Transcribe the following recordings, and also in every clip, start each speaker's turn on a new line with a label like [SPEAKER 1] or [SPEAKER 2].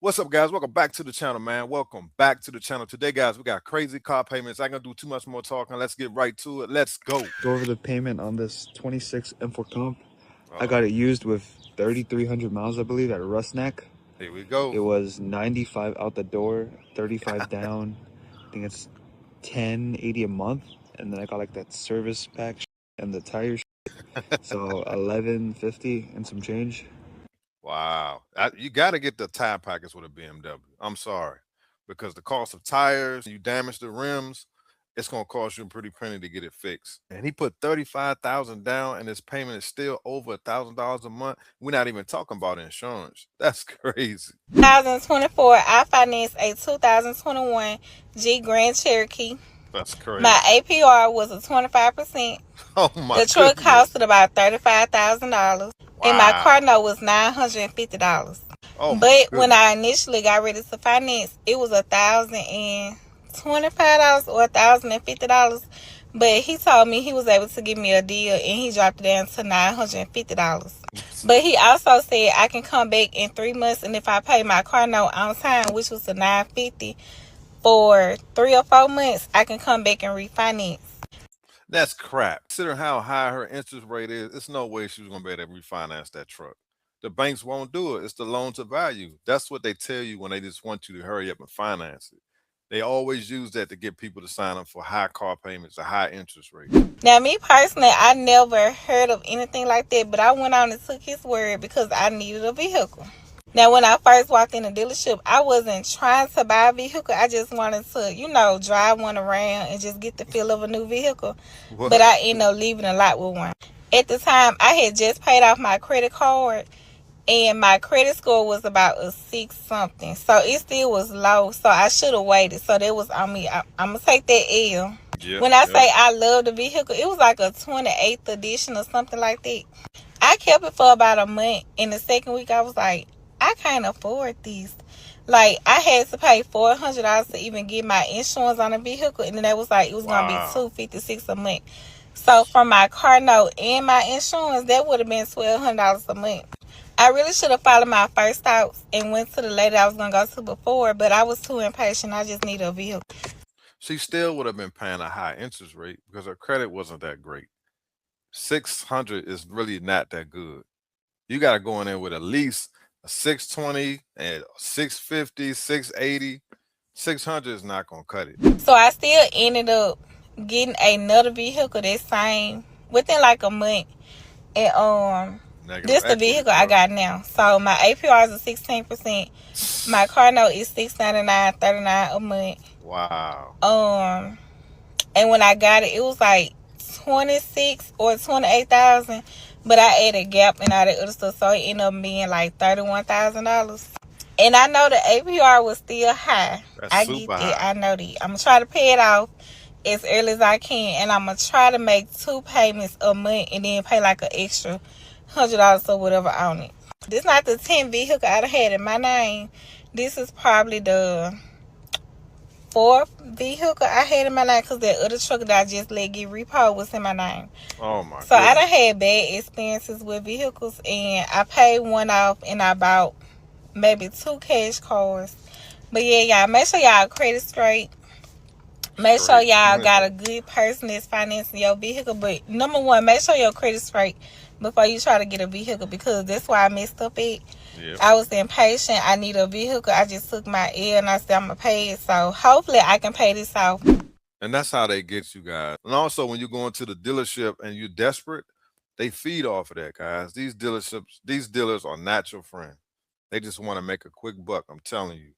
[SPEAKER 1] What's up, guys? Welcome back to the channel, man. Welcome back to the channel. Today, guys, we got crazy car payments. I ain't gonna do too much more talking. Let's get right to it. Let's go.
[SPEAKER 2] Go over the payment on this 26 M4 Comp. I
[SPEAKER 1] Uh-oh.
[SPEAKER 2] got it used with 3,300 miles, I believe, at Rustneck.
[SPEAKER 1] Here we go.
[SPEAKER 2] It was 95 out the door, 35 down. I think it's 1080 a month, and then I got like that service pack and the tire so 1150 and some change.
[SPEAKER 1] Wow. You got to get the tire package with a BMW. I'm sorry. Because the cost of tires, you damage the rims, it's going to cost you a pretty penny to get it fixed. And he put $35,000 down, and his payment is still over $1,000 a month. We're not even talking about insurance. That's crazy.
[SPEAKER 3] 2024, I financed a 2021 Jeep Grand Cherokee.
[SPEAKER 1] That's crazy.
[SPEAKER 3] My APR was a 25%.
[SPEAKER 1] Oh my!
[SPEAKER 3] The truck
[SPEAKER 1] goodness.
[SPEAKER 3] costed about $35,000,
[SPEAKER 1] wow.
[SPEAKER 3] and my car note was $950.
[SPEAKER 1] Oh,
[SPEAKER 3] but when I initially got ready to finance, it was $1,025 or $1,050. But he told me he was able to give me a deal, and he dropped it down to $950. But he also said I can come back in 3 months, and if I pay my car note on time, which was the $950 for 3 or 4 months, I can come back and refinance.
[SPEAKER 1] That's crap. Considering how high her interest rate is, there's no way she was going to be able to refinance that truck. The banks won't do it. It's the loan to value. That's what they tell you when they just want you to hurry up and finance it. They always use that to get people to sign up for high car payments, a high interest rate.
[SPEAKER 3] Now, me personally, I never heard of anything like that, but I went on and took his word because I needed a vehicle. Now, when I first walked in the dealership, I wasn't trying to buy a vehicle. I just wanted to, drive one around and just get the feel of a new vehicle. What? But I ended up leaving a lot with one. At the time, I had just paid off my credit card, and my credit score was about a 6 something. So it still was low, so I should have waited. So that was on me. I'm going to take that L. Yep, when I say I love the vehicle, it was like a 28th edition or something like that. I kept it for about a month. In the second week, I was like, I can't afford these. Like, I had to pay $400 to even get my insurance on a vehicle, and then that was like, it was going to be $256 a month. So from my car note and my insurance, that would have been $1,200 a month. I really should have followed my first thoughts and went to the lady I was going to go to before, but I was too impatient. I just needed a vehicle.
[SPEAKER 1] She still would have been paying a high interest rate because her credit wasn't that great. 600 is really not that good. You got to go in there with at least 620 and 650, 680. 600 is not gonna cut it.
[SPEAKER 3] So I still ended up getting another vehicle that same within like a month, and this the vehicle I got now. So my APR is a 16%. My car note is $699.39 a month.
[SPEAKER 1] Wow.
[SPEAKER 3] And when I got it, it was like 26 or 28,000. But I added Gap and all that other stuff, so it ended up being like $31,000. And I know the APR was still high. I get it. I know that. I'm going to try to pay it off as early as I can. And I'm going to try to make 2 payments a month and then pay like an extra $100 or whatever on it. This is not the 10th vehicle I had in my name. This is probably the 4th vehicle I had in my name, because that other truck that I just let get repo was in my name.
[SPEAKER 1] Oh my!
[SPEAKER 3] So goodness. I done had bad experiences with vehicles, and I paid one off, and I bought maybe 2 cash cars. But yeah, y'all, make sure y'all credit straight. Make sure y'all got a good person that's financing your vehicle. But number one, make sure your credit straight before you try to get a vehicle, because that's why I messed up at. Yep. I was impatient. I need a vehicle. I just took my L and I said I'm going to pay it. So hopefully I can pay this off.
[SPEAKER 1] And that's how they get you guys. And also when you go into the dealership and you're desperate, they feed off of that, guys. These dealers are not your friend. They just want to make a quick buck. I'm telling you.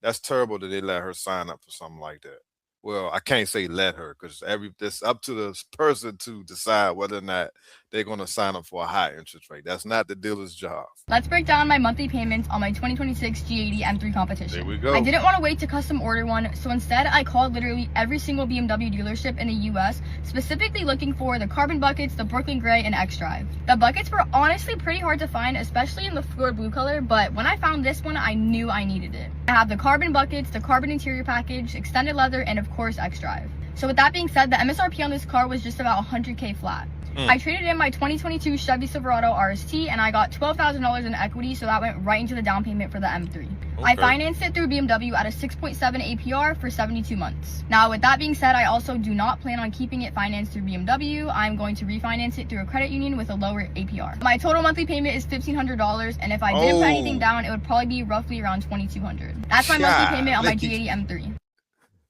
[SPEAKER 1] That's terrible that they let her sign up for something like that. Well, I can't say let her, because it's up to the person to decide whether or not they're going to sign up for a high interest rate. That's not the dealer's job.
[SPEAKER 4] Let's break down my monthly payments on my 2026 G80 M3 competition.
[SPEAKER 1] There we go.
[SPEAKER 4] I didn't want to wait to custom order one, so instead I called literally every single BMW dealership in the US, specifically looking for the carbon buckets, the Brooklyn Gray, and X-Drive. The buckets were honestly pretty hard to find, especially in the Ford blue color, but when I found this one, I knew I needed it. I have the carbon buckets, the carbon interior package, extended leather, and of course X-Drive. So with that being said, the MSRP on this car was just about $100K flat. I traded in my 2022 Chevy Silverado RST, and I got $12,000 in equity, so that went right into the down payment for the M3. I financed it through BMW at a 6.7 APR for 72 months. Now, with that being said, I also do not plan on keeping it financed through BMW. I'm going to refinance it through a credit union with a lower APR. My total monthly payment is $1,500, and if I did put anything down, it would probably be roughly around $2,200. That's my monthly payment on my G80 M3.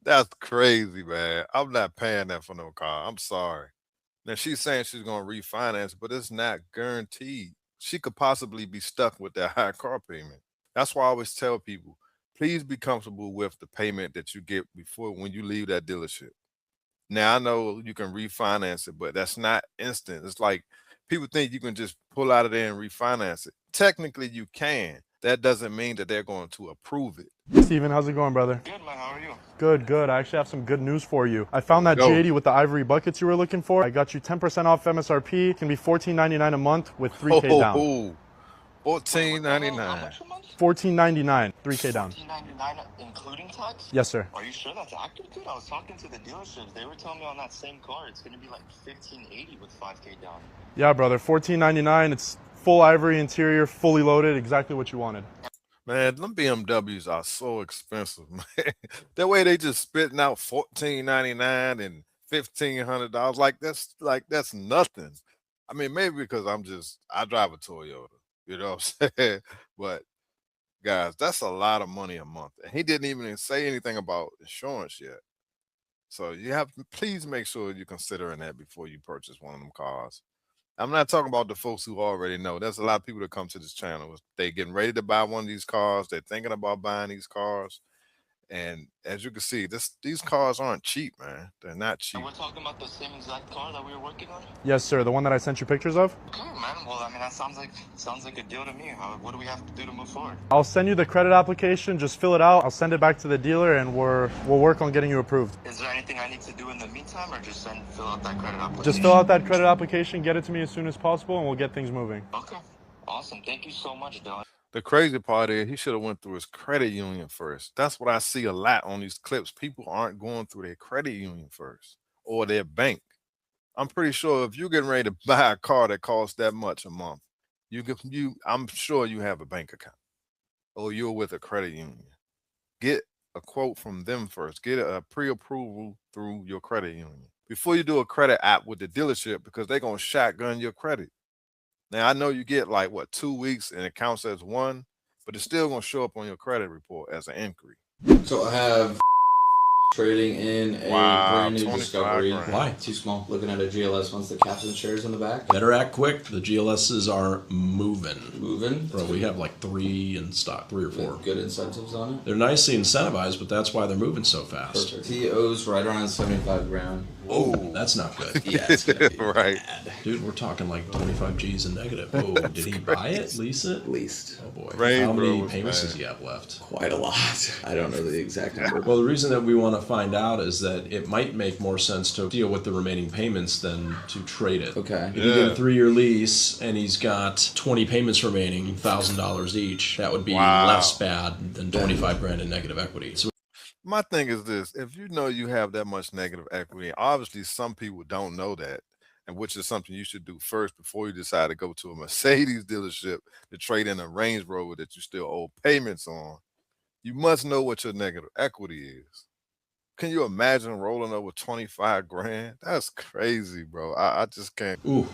[SPEAKER 1] That's crazy, man. I'm not paying that for no car. I'm sorry. Now, she's saying she's going to refinance, but it's not guaranteed. She could possibly be stuck with that high car payment. That's why I always tell people, please be comfortable with the payment that you get before when you leave that dealership. Now, I know you can refinance it, but that's not instant. It's like people think you can just pull out of there and refinance it. Technically, you can. That doesn't mean that they're going to approve it.
[SPEAKER 5] Steven, how's it going, brother?
[SPEAKER 6] Good, man. How are you?
[SPEAKER 5] Good, good. I actually have some good news for you. I found that G80 with the ivory buckets you were looking for. I got you 10% off MSRP. It can be $14.99 a month with $3K down.
[SPEAKER 1] $14.99.
[SPEAKER 6] How much a month?
[SPEAKER 5] $14.99, $3K down.
[SPEAKER 6] $14.99 including tax?
[SPEAKER 5] Yes, sir.
[SPEAKER 6] Are you sure that's accurate, dude? I was talking to the dealerships. They were telling me on that same car it's going to be like $15.80 with $5K down.
[SPEAKER 5] Yeah, brother. $14.99. It's full ivory interior, fully loaded, exactly what you wanted.
[SPEAKER 1] Man, them BMWs are so expensive, man. That way they just spitting out $14.99 and $1,500. That's nothing. I mean, maybe because I drive a Toyota, you know what I'm saying? But guys, that's a lot of money a month. And he didn't even say anything about insurance yet. So you have to please make sure you're considering that before you purchase one of them cars. I'm not talking about the folks who already know. There's a lot of people that come to this channel. They getting ready to buy one of these cars. They're thinking about buying these cars. And as you can see, these cars aren't cheap, man. They're not cheap.
[SPEAKER 6] And we're talking about the same exact car that we were working on?
[SPEAKER 5] Yes, sir. The one that I sent you pictures of?
[SPEAKER 6] Okay, man. Well, I mean, that sounds like a deal to me. What do we have to do to move forward?
[SPEAKER 5] I'll send you the credit application. Just fill it out. I'll send it back to the dealer, and we'll work on getting you approved.
[SPEAKER 6] Is there anything I need to do in the meantime, or just fill out that credit application?
[SPEAKER 5] Just fill out that credit application, get it to me as soon as possible, and we'll get things moving.
[SPEAKER 6] Okay. Awesome. Thank you so much, Dylan.
[SPEAKER 1] The crazy part is he should have went through his credit union first. That's what I see a lot on these clips. People aren't going through their credit union first or their bank. I'm pretty sure if you're getting ready to buy a car that costs that much a month, I'm sure you have a bank account or you're with a credit union. Get a quote from them first. Get a pre-approval through your credit union before you do a credit app with the dealership, because they're going to shotgun your credit. Now, I know you get 2 weeks and it counts as one, but it's still going to show up on your credit report as an inquiry.
[SPEAKER 7] So I have trading in a brand new Discovery.
[SPEAKER 1] $25,000.
[SPEAKER 7] Why? Too small. Looking at a GLS once the captain chairs in the back.
[SPEAKER 8] Better act quick. The GLSs are moving.
[SPEAKER 7] Moving.
[SPEAKER 8] Bro, we have 3 in stock, 3 or 4.
[SPEAKER 7] Good incentives on it.
[SPEAKER 8] They're nicely incentivized, but that's why they're moving so fast.
[SPEAKER 7] Perfect. TO's right around 75 grand.
[SPEAKER 8] Oh, that's not good.
[SPEAKER 7] Yeah, it's gonna be
[SPEAKER 1] Right.
[SPEAKER 7] bad.
[SPEAKER 8] Dude, we're talking 25 G's in negative. Oh, did he buy it? Lease it?
[SPEAKER 7] Least.
[SPEAKER 8] Oh boy.
[SPEAKER 1] Range
[SPEAKER 8] How many
[SPEAKER 1] Rover's
[SPEAKER 8] payments
[SPEAKER 1] bad.
[SPEAKER 8] does he have left?
[SPEAKER 7] Quite a lot. I don't know the exact number.
[SPEAKER 8] Well, the reason that we want to find out is that it might make more sense to deal with the remaining payments than to trade it.
[SPEAKER 7] Okay.
[SPEAKER 8] If you get a 3-year lease and he's got 20 payments remaining, $1,000 each, that would be less bad than 25 grand in negative equity. So
[SPEAKER 1] My thing is this: if you know you have that much negative equity, obviously some people don't know that, and which is something you should do first before you decide to go to a Mercedes dealership to trade in a Range Rover that you still owe payments on. You must know what your negative equity is. Can you imagine rolling over 25 grand? That's crazy, bro. I just can't.
[SPEAKER 8] ooh,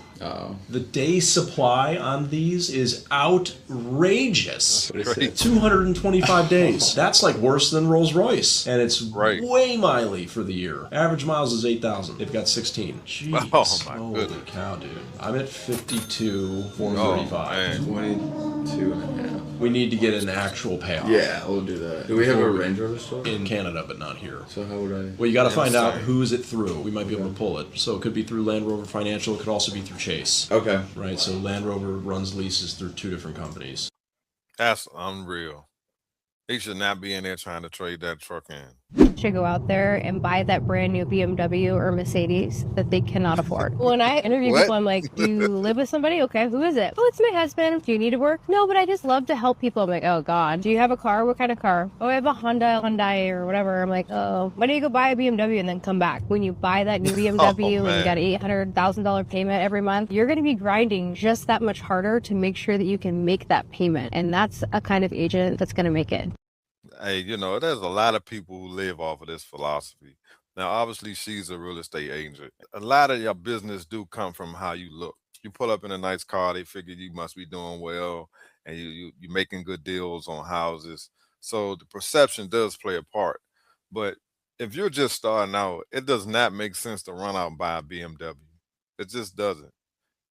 [SPEAKER 8] the day supply on these is outrageous.
[SPEAKER 7] What is it?
[SPEAKER 8] 225 days. That's worse than Rolls Royce, and it's
[SPEAKER 1] Right.
[SPEAKER 8] way miley for the year. Average miles is 8,000. They've got 16. Jeez.
[SPEAKER 1] Oh, my
[SPEAKER 8] holy
[SPEAKER 1] goodness.
[SPEAKER 8] cow, dude. I'm at 52,
[SPEAKER 1] Oh,
[SPEAKER 8] 435.
[SPEAKER 1] man.
[SPEAKER 7] 22 and a half.
[SPEAKER 8] We need to get an actual payoff.
[SPEAKER 7] Yeah, we'll do that. Do we have a Range Rover store?
[SPEAKER 8] In Canada, but not here.
[SPEAKER 7] So how would I?
[SPEAKER 8] Well, you got to find out
[SPEAKER 7] sorry.
[SPEAKER 8] who is it through. We might be able to pull it. So it could be through Land Rover Financial. It could also be through Chase.
[SPEAKER 7] Okay.
[SPEAKER 8] Right. So Land Rover runs leases through 2 different companies.
[SPEAKER 1] That's unreal. He should not be in there trying to trade that truck in.
[SPEAKER 9] Should go out there and buy that brand new BMW or Mercedes that they cannot afford. When I interview
[SPEAKER 1] What?
[SPEAKER 9] people, I'm like, do you live with somebody? Okay, who is it? Oh, it's my husband. Do you need to work? No, but I just love to help people. I'm like, oh God. Do you have a car? What kind of car? Oh, I have a Hyundai or whatever. I'm like, oh, why don't you go buy a BMW and then come back? When you buy that new BMW and you got an $800,000 payment every month, you're going to be grinding just that much harder to make sure that you can make that payment. And that's a kind of agent that's going to make it.
[SPEAKER 1] Hey, you know, there's a lot of people who live off of this philosophy. Now, obviously, she's a real estate agent. A lot of your business do come from how you look. You pull up in a nice car, they figure you must be doing well, and you're making good deals on houses. So the perception does play a part. But if you're just starting out, it does not make sense to run out and buy a BMW. It just doesn't.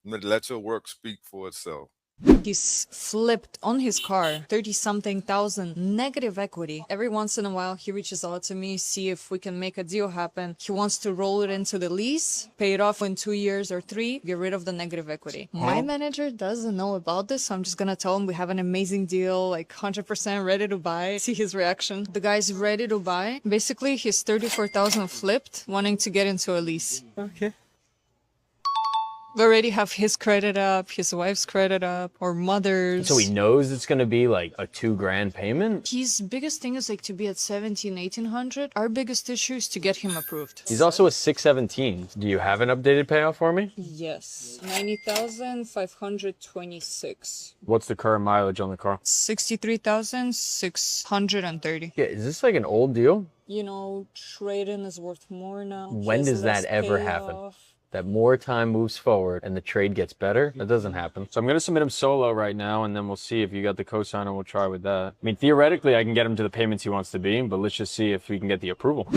[SPEAKER 1] Let your work speak for itself.
[SPEAKER 10] He's flipped on his car 30-something thousand negative equity. Every once in a while, he reaches out to me, see if we can make a deal happen. He wants to roll it into the lease, pay it off in 2 years or 3, get rid of the negative equity. My manager doesn't know about this, so I'm just gonna tell him we have an amazing deal, like 100% ready to buy. See his reaction. The guy's ready to buy. Basically, he's 34,000 flipped, wanting to get into a lease.
[SPEAKER 2] Okay.
[SPEAKER 10] We already have his credit up, his wife's credit up, or mother's.
[SPEAKER 11] So he knows it's gonna be like a $2,000 payment?
[SPEAKER 10] His biggest thing is like to be at 1800. Our biggest issue is to get him approved.
[SPEAKER 11] He's also a 617. Do you have an updated payoff for me?
[SPEAKER 10] Yes. 90,526.
[SPEAKER 11] What's the current mileage on the car?
[SPEAKER 10] 63,630.
[SPEAKER 11] Yeah, is this like an old deal?
[SPEAKER 10] You know, trade-in is worth more now.
[SPEAKER 11] When
[SPEAKER 10] He has
[SPEAKER 11] does that
[SPEAKER 10] less
[SPEAKER 11] ever happen?
[SPEAKER 10] payoff.
[SPEAKER 11] That more time moves forward and the trade gets better? That doesn't happen. So I'm gonna submit him solo right now, and then we'll see if you got the cosigner. We'll try with that. I mean, theoretically, I can get him to the payments he wants to be, but let's just see if we can get the approval.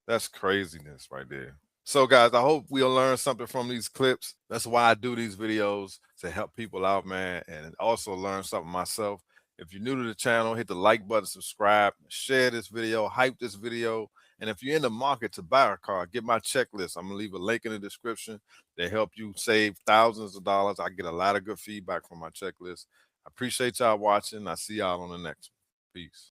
[SPEAKER 1] That's craziness right there. So, guys, I hope we'll learn something from these clips. That's why I do these videos, to help people out, man, and also learn something myself. If you're new to the channel, hit the like button, subscribe, share this video, hype this video. And if you're in the market to buy a car, get my checklist. I'm going to leave a link in the description to help you save thousands of dollars. I get a lot of good feedback from my checklist. I appreciate y'all watching. I see y'all on the next one. Peace.